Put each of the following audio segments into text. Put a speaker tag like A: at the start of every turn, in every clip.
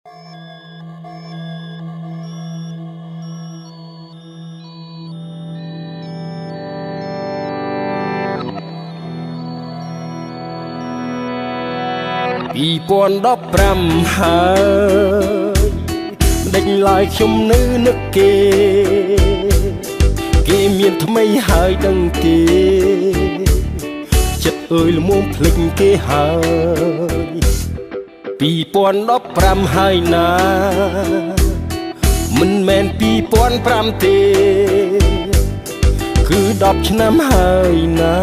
A: 2015ហើយដេញឡើយខ្ញុំនៅនឹកគេមានថ្មីហើយដឹងទេចិត្តអើយល្មមភ្លេចគេហើយ2015ហើយណាមិនមែន2005ទេគឺ10ឆ្នាំហើយណា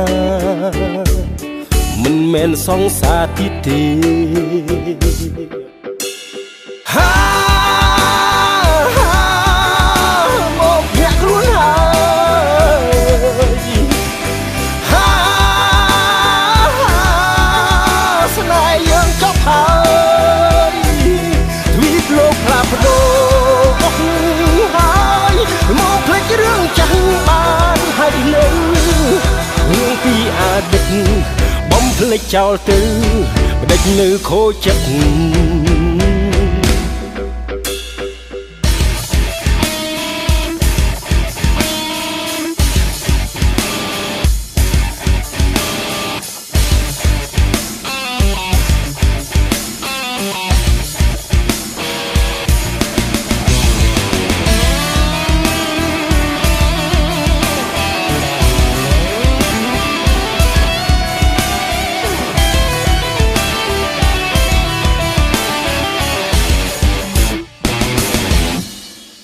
A: មិនមែនសង្សារទៀតទេមកញាក់ខ្លួនហើយស្នេហ៍យើងចប់ហើយទ្វីបលោកផ្លាស់ប្ដូរហើយមកភ្លេចរឿងចាស់បានហើយនៅរឿងពីអតីតបំភ្លេចចោលទៅមិនដេចនៅខូចចិត្ត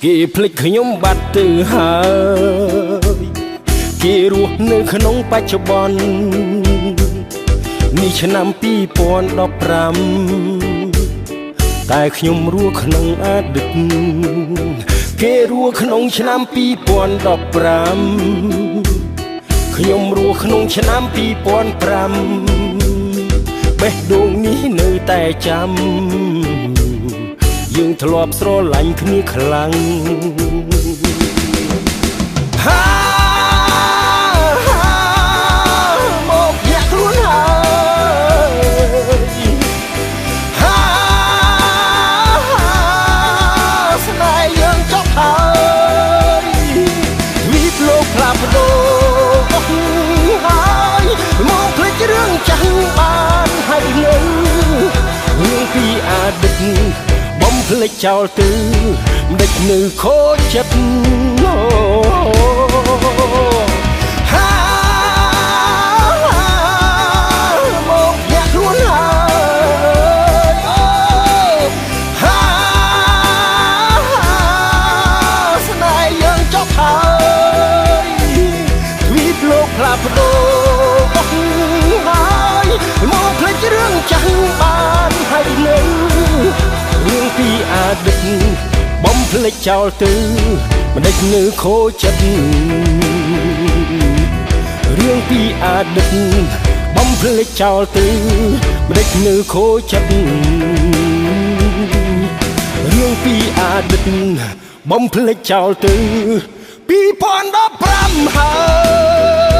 A: គេភ្លេចខ្ញុំបាត់ទៅហើយគេរស់នៅក្នុងបច្ចុប្បន្ននេះឆ្នាំ2015តែខ្ញុំរស់ក្នុងអតីតគេរស់ក្នុងឆ្នាំ2015ខ្ញុំរស់ក្នុងឆ្នាំ2005បេះដូងនេះនៅតែចាំយើងធ្លាប់ស្រឡាញ់គ្នាខ្លាំងមកញាក់ខ្លួនហើយស្នេហ៍យើងចប់ហើយទ្វីបលោកផ្លាស់ប្ដូរហើយមកភ្លេចរឿងចាស់បានហើយនៅរឿងពីអតីតបំភ្លេចចោលទៅមិនដេចនៅខូចចិត្តមកញាក់ខ្លួនហើយស្នេហ៍យើងចប់ហើយទ្វីបលោកផ្លាស់ប្ដូរហើយមកភ្លេចរឿងចាស់បានហើយនៅរឿងពីអតីតបំភ្លេចចោលទៅមិនដេចនៅខូចចិត្តរឿងពីអតីតបំភ្លេចចោលទៅមិនដេចនៅខូចចិត្តរឿងពីអតីតបំភ្លេចចោលទៅ2015ហើយ